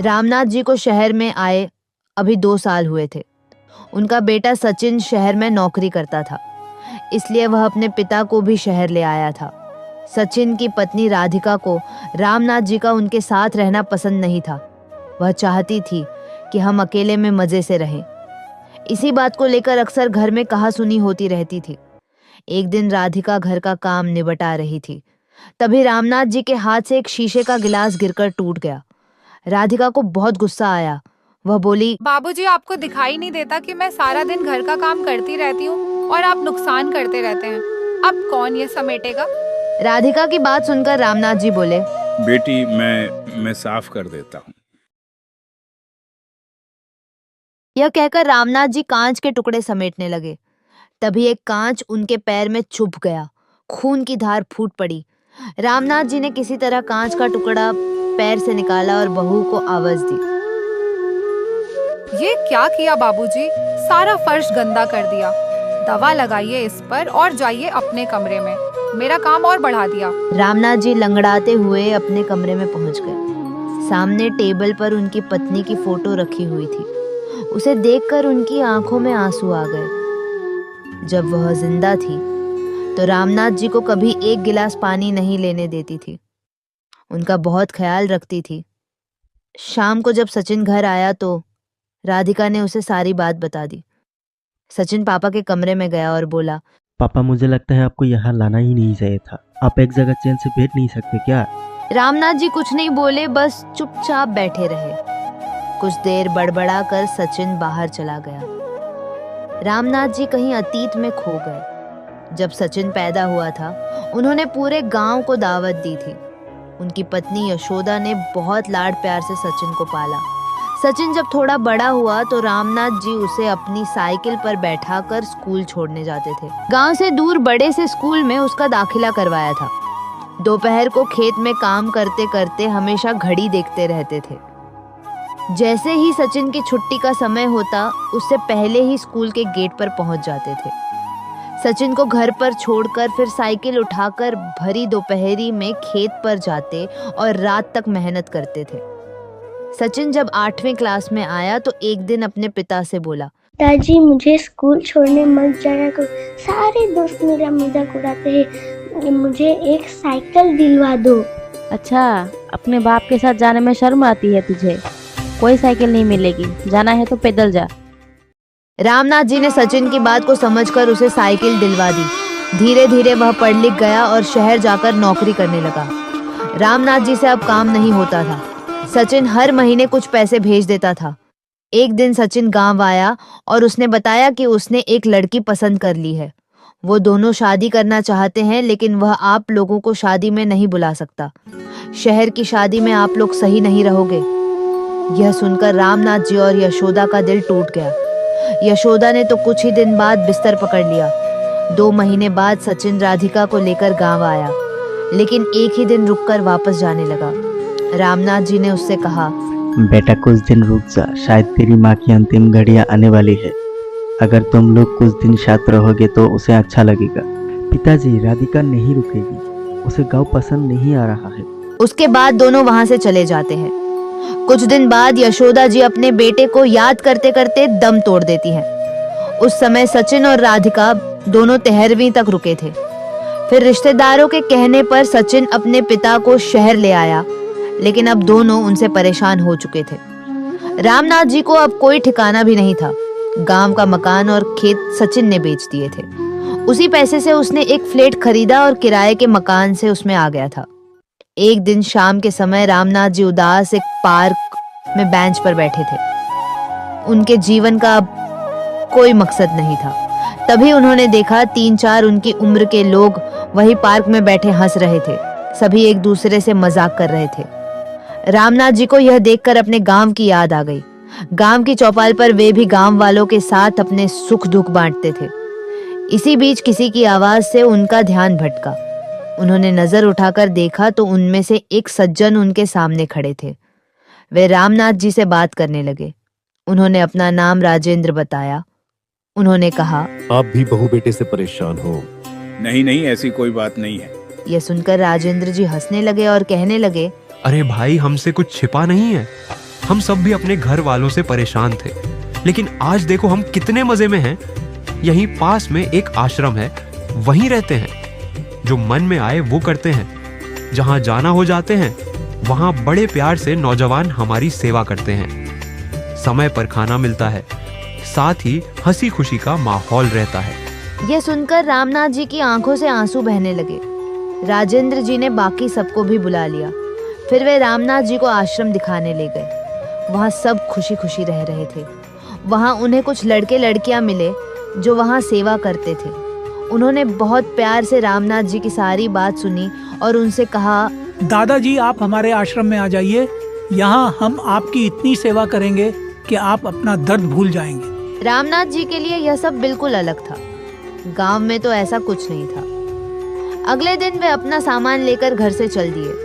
रामनाथ जी को शहर में आए अभी 2 साल हुए थे। उनका बेटा सचिन शहर में नौकरी करता था, इसलिए वह अपने पिता को भी शहर ले आया था। सचिन की पत्नी राधिका को रामनाथ जी का उनके साथ रहना पसंद नहीं था। वह चाहती थी कि हम अकेले में मजे से रहें। इसी बात को लेकर अक्सर घर में कहासुनी होती रहती थी। एक दिन राधिका घर का काम निपटा रही थी, तभी रामनाथ जी के हाथ से एक शीशे का गिलास गिरकर टूट गया। राधिका को बहुत गुस्सा आया। वह बोली, बाबूजी, आपको दिखाई नहीं देता कि मैं सारा दिन घर का काम करती रहती हूँ और आप नुकसान करते रहते हैं। अब कौन ये समेटेगा? राधिका की बात सुनकर रामनाथ जी बोले, बेटी मैं साफ कर देता हूँ। यह कहकर रामनाथ जी कांच के टुकड़े समेटने लगे। तभी एक कांच उनके पैर में चुभ गया। खून की धार फूट पड़ी। रामनाथ जी ने किसी तरह कांच का टुकड़ा पैर से निकाला और बहू को आवाज दी। ये क्या किया बाबूजी? सारा फर्श गंदा कर दिया। दवा लगाइए इस पर और जाइए अपने कमरे में। मेरा काम और बढ़ा दिया। रामनाथ जी लंगड़ाते हुए अपने कमरे में पहुंच गए। सामने टेबल पर उनकी पत्नी की फोटो रखी हुई थी। उसे देखकर उनकी आंखों में आंसू आ गए। जब वह जिंदा थी तो रामनाथ जी को कभी एक गिलास पानी नहीं लेने देती थी। उनका बहुत ख्याल रखती थी। शाम को जब सचिन घर आया तो राधिका ने उसे सारी बात बता दी। सचिन पापा के कमरे में गया और बोला, पापा, मुझे लगता है आपको यहाँ लाना ही नहीं चाहिए था। आप एक जगह चैन से बैठ नहीं सकते क्या? रामनाथ जी कुछ नहीं बोले, बस चुपचाप बैठे रहे। कुछ देर बड़बड़ा कर सचिन बाहर चला गया। रामनाथ जी कहीं अतीत में खो गए। जब सचिन पैदा हुआ था, उन्होंने पूरे गांव को दावत दी थी। उनकी पत्नी यशोदा ने बहुत लाड प्यार से सचिन को पाला। सचिन जब थोड़ा बड़ा हुआ तो रामनाथ जी उसे अपनी साइकिल पर बैठाकर स्कूल छोड़ने जाते थे। गांव से दूर बड़े से स्कूल में उसका दाखिला करवाया था। दोपहर को खेत में काम करते करते हमेशा घड़ी देखते रहते थे। जैसे ही सचिन की छुट्टी का समय होता, उससे पहले ही स्कूल के गेट पर पहुंच जाते थे। सचिन को घर पर छोड़कर फिर साइकिल उठाकर भरी दोपहरी में खेत पर जाते और रात तक मेहनत करते थे। सचिन जब 8वीं क्लास में आया तो एक दिन अपने पिता से बोला, पिताजी, मुझे स्कूल छोड़ने मत जाया करो। सारे दोस्त मेरा मजाक उड़ाते हैं। मुझे एक साइकिल दिलवा दो। अच्छा, अपने बाप के साथ जाने में शर्म आती है तुझे? कोई साइकिल नहीं मिलेगी, जाना है तो पैदल जा। रामनाथ जी ने सचिन की बात को समझकर उसे साइकिल दिलवा दी। धीरे धीरे वह पढ़ लिख गया और शहर जाकर नौकरी करने लगा। रामनाथ जी से अब काम नहीं होता था। सचिन हर महीने कुछ पैसे भेज देता था। एक दिन सचिन गांव आया और उसने बताया कि उसने एक लड़की पसंद कर ली है। वो दोनों शादी करना चाहते हैं, लेकिन वह आप लोगों को शादी में नहीं बुला सकता। शहर की शादी में आप लोग सही नहीं रहोगे। यह सुनकर रामनाथ जी और यशोदा का दिल टूट गया। यशोदा ने तो कुछ ही दिन बाद बिस्तर पकड़ लिया। 2 महीने बाद सचिन राधिका को लेकर गांव आया, लेकिन एक ही दिन रुककर वापस जाने लगा। रामनाथ जी ने उससे कहा, बेटा, कुछ दिन रुक जा, शायद तेरी माँ की अंतिम घड़ियाँ आने वाली है। अगर तुम लोग कुछ दिन साथ रहोगे तो उसे अच्छा लगेगा। पिताजी, राधिका नहीं रुकेगी, उसे गाँव पसंद नहीं आ रहा है। उसके बाद दोनों वहां से चले जाते हैं। कुछ दिन बाद यशोदा जी अपने बेटे को याद करते करते दम तोड़ देती हैं। उस समय सचिन और राधिका दोनों 13वीं तक रुके थे। फिर रिश्तेदारों के कहने पर सचिन अपने पिता को शहर ले आया, लेकिन अब दोनों उनसे परेशान हो चुके थे। रामनाथ जी को अब कोई ठिकाना भी नहीं था। गांव का मकान और खेत सचिन ने बेच दिए थे। उसी पैसे से उसने एक फ्लैट खरीदा और किराए के मकान से उसमें आ गया था। एक दिन शाम के समय रामनाथ जी उदास एक पार्क में बेंच पर बैठे थे। उनके जीवन का अब कोई मकसद नहीं था। तभी उन्होंने देखा 3-4 उनकी उम्र के लोग वही पार्क में बैठे हंस रहे थे। सभी एक दूसरे से मजाक कर रहे थे। रामनाथ जी को यह देखकर अपने गांव की याद आ गई। गांव की चौपाल पर वे भी गांव वालों के साथ अपने सुख दुख बांटते थे। इसी बीच किसी की आवाज से उनका ध्यान भटका। उन्होंने नजर उठाकर देखा तो उनमें से एक सज्जन उनके सामने खड़े थे। वे रामनाथ जी से बात करने लगे। उन्होंने अपना नाम राजेंद्र बताया। उन्होंने कहा, आप भी बहू बेटे से परेशान हो? नहीं, ऐसी कोई बात नहीं है। यह सुनकर राजेंद्र जी हंसने लगे और कहने लगे, अरे भाई, हमसे कुछ छिपा नहीं है। हम सब भी अपने घर वालों से परेशान थे, लेकिन आज देखो हम कितने मजे में हैं। यहीं पास में एक आश्रम है, वहीं रहते हैं। जो मन में आए वो करते हैं, जहां जाना हो जाते हैं, वहां बड़े प्यार से नौजवान हमारी सेवा करते हैं। समय पर खाना मिलता है, साथ ही हंसी खुशी का माहौल रहता है। यह सुनकर रामनाथ जी की आंखों से आंसू बहने लगे। राजेंद्र जी ने बाकी सबको भी बुला लिया। फिर वे रामनाथ जी को आश्रम दिखाने ले गए। वहाँ सब खुशी खुशी रह रहे थे। वहाँ उन्हें कुछ लड़के लड़कियाँ मिले जो वहाँ सेवा करते थे। उन्होंने बहुत प्यार से रामनाथ जी की सारी बात सुनी और उनसे कहा, दादाजी आप हमारे आश्रम में आ जाइए। यहाँ हम आपकी इतनी सेवा करेंगे कि आप अपना दर्द भूल जाएंगे। रामनाथ जी के लिए यह सब बिल्कुल अलग था। गांव में तो ऐसा कुछ नहीं था। अगले दिन वे अपना सामान लेकर घर से चल दिए।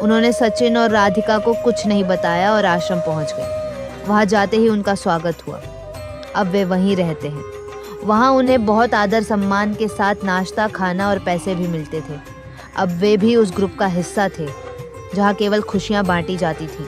उन्होंने सचिन और राधिका को कुछ नहीं बताया और आश्रम पहुंच गए। वहां जाते ही उनका स्वागत हुआ। अब वे वहीं रहते हैं। वहां उन्हें बहुत आदर सम्मान के साथ नाश्ता, खाना और पैसे भी मिलते थे। अब वे भी उस ग्रुप का हिस्सा थे जहां केवल खुशियां बांटी जाती थी।